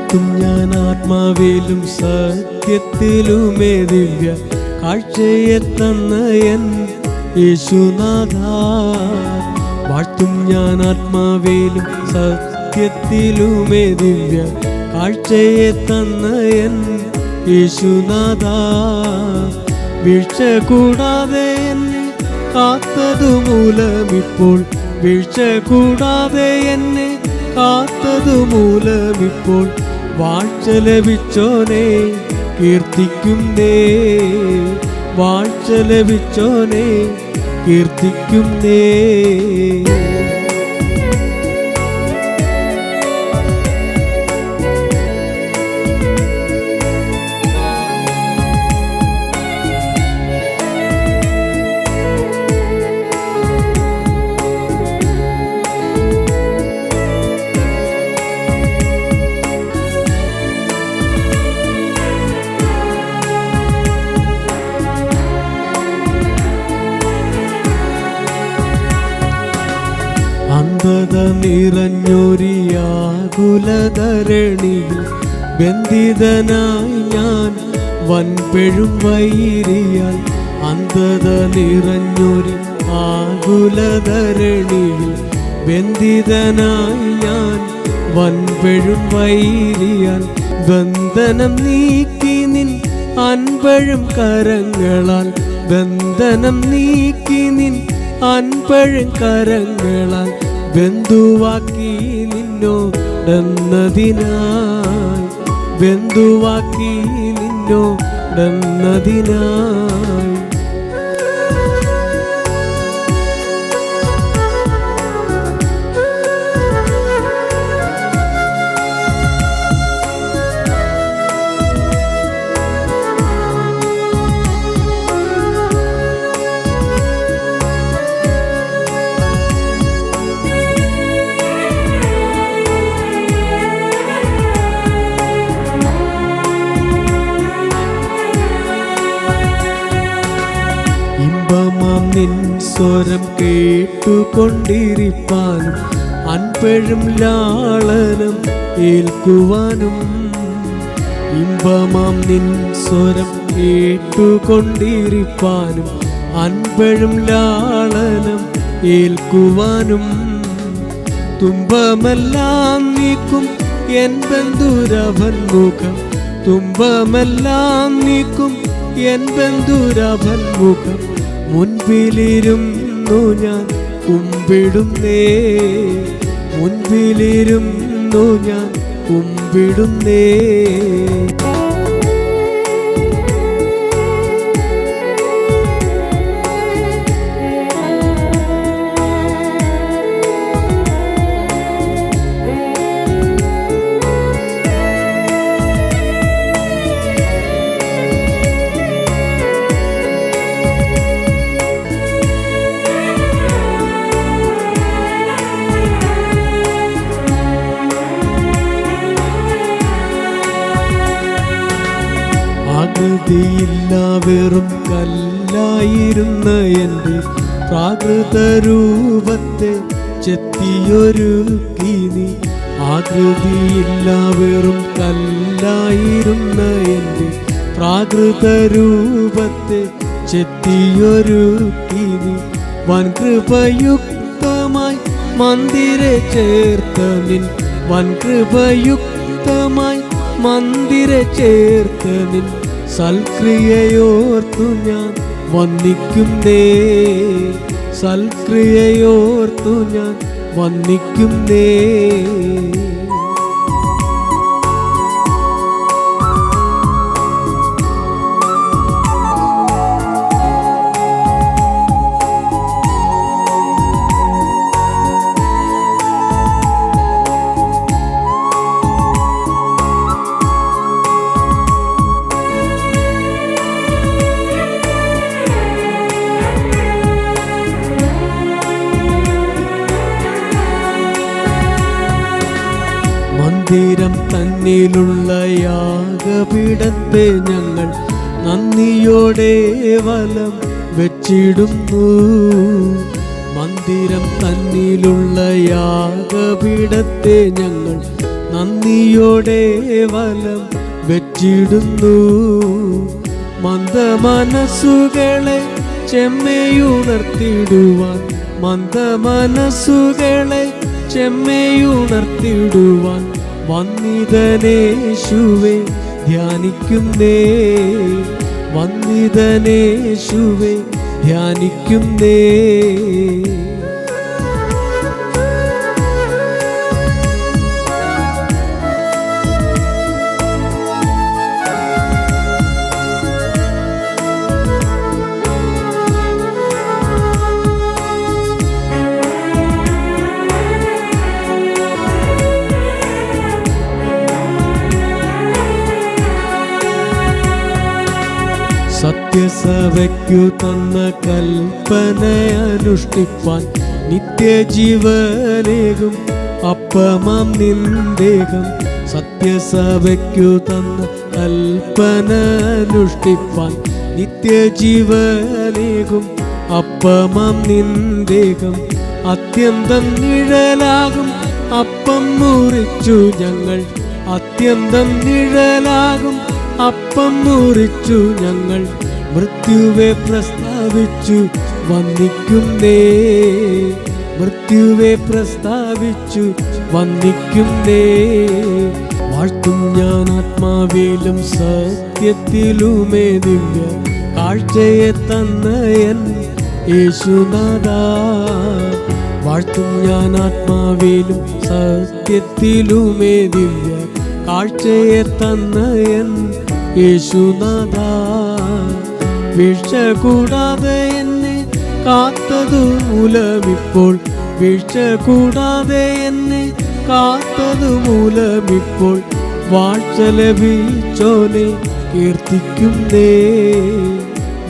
വാഴ്ത്തും ഞാൻ ആത്മാവിലും സത്യത്തിലുമേ ദിവ്യ കാഴ്ചയെ തന്ന എൻ യേശുനാഥ. വാഴ്ത്തും ഞാൻ ആത്മാവിലും സത്യത്തിലുമേ ദിവ്യ കാഴ്ചയെ തന്ന എൻ യേശുനാഥ. വീഴ്ച കൂടാതെ എന്നെ കാത്തതുമൂലമിപ്പോൾ, വീഴ്ച കൂടാതെ എന്നെ കാത്തതുമൂലമിപ്പോൾ വാഴ്ച ലഭിച്ചോനെ കീർത്തിക്കുന്നേ, വാഴ്ച ലഭിച്ചോനെ കീർത്തിക്കുന്നേ. അന്ധത നിറഞ്ഞൊരിയാകുലധരണിയിൽ ബന്ധിതനായി ഞാൻ വൻപെഴും വൈരിയാൽ. അന്ധത നിറഞ്ഞൊരി ആകുലധരണിയിൽ ബന്ധിതനായി ഞാൻ വൻപെഴും വൈരിയാൽ. ബന്ധനം നീക്കി നിൻ അൻപഴും കരങ്ങളാൽ, ബന്ധനം നീക്കി നിൻ അൻപഴും കരങ്ങളാൽ ബന്ധുവാക്കി നിന്നോടെന്നതിനായി, ബന്ധുവാക്കി നിന്നോടെന്നതിനായി. ഇമ്പമാം നിൻ സ്വരം കേട്ടുകൊണ്ടിരിപ്പാനും അൻപഴും ലാളനം ഏൽക്കുവാനും. ഇമ്പമാം നിൻ സ്വരം കേട്ടുകൊണ്ടിരിപ്പാനും അൻപഴും ലാളനം ഏൽക്കുവാനും. തുമ്പമെല്ലാം നീക്കും എൻ ബന്ധുരഭൻ മുഖം, തുമ്പമെല്ലാം നീക്കും എൻ ബന്ധുരഭൻ മുഖം. മുൻപിലിരുന്നു ഞാൻ കുമ്പിടുന്നേ, മുൻപിലിരുന്നു ഞാൻ കുമ്പിടുന്നേ. ആകൃതിയില്ല വെറും കല്ലായിരുന്ന എൻ്റെ പ്രാകൃതരൂപത്തെ ചെത്തിയൊരുക്കി നീ. ആകൃതിയില്ല വെറും കല്ലായിരുന്ന എൻ്റെ പ്രാകൃതരൂപത്തെ ചെത്തിയൊരുക്കി നീ. വൻകൃപയുക്തമായി മന്ദിരെ ചേർത്ത നിൻ, വൻകൃപയുക്തമായി മന്ദിരെ ചേർത്ത നിൻ സൽക്രിയയോർത്തു ഞാൻ വന്ദിക്കുന്നേ, സൽക്രിയയോർത്തു ഞാൻ വന്ദിക്കുന്നേ. മന്ദിരം തന്നിലുള്ള യാഗപീഠത്തെ ഞങ്ങൾ നന്ദിയോടെ വലം വെച്ചിടുന്നു. മന്ദിരം തന്നിലുള്ള യാഗപീഠത്തെ ഞങ്ങൾ നന്ദിയോടെ വലം വെച്ചിടുന്നു. മന്ദമനസ്സുകളെ ചെമ്മയുണർത്തിടുവാൻ, മന്ദമനസ്സുകളെ ചെമ്മയുണർത്തിടുവാൻ വന്നിതനേശുവേ ധ്യാനിക്കുന്നേ, വന്നിതനേശുവേ ധ്യാനിക്കുന്നേ. സത്യസഭയ്ക്കു തന്ന കൽപ്പന അനുഷ്ഠിപ്പാൻ നിത്യജീവനേകും അപ്പമാം നിന്ദേഹം. സത്യസഭയ്ക്കു തന്ന കൽപ്പന അനുഷ്ഠിപ്പാൻ നിത്യജീവനേകും അപ്പമാം നിന്ദേഹം. അത്യന്തം നിഴലാകും അപ്പം മുറിച്ചു ഞങ്ങൾ, അത്യന്തം നിഴലാകും അപ്പം മുറിച്ചു ഞങ്ങൾ. മൃത്യുവെ പ്രസ്താവിച്ചു വന്ദിക്കുന്നേ, മൃത്യുവെ പ്രസ്താവിച്ചു വന്ദിക്കുന്നേ. വാഴ്ത്തും ഞാൻ ആത്മാവിലും സത്യത്തിലുമേ ദിവ്യ കാഴ്ചയെ തന്ന എൻ യേശുനാഥാ. വാഴ്ത്തും ഞാൻ ആത്മാവിലും സത്യത്തിലുമേ ദിവ്യ കാഴ്ചയെ തന്ന എൻ യേശുനാഥാ. വീഴ്ച കൂടാതെ എന്നെ കാത്തതു മൂലമിപ്പോൾ, വീഴ്ച കൂടാതെ എന്നെ കാത്തതു മൂലമിപ്പോൾ വാഴ്ച ലഭിച്ചോനെ കീർത്തിക്കുന്നേ,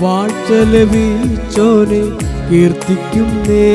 വാഴ്ച ലഭിച്ചോനെ കീർത്തിക്കുന്നേ.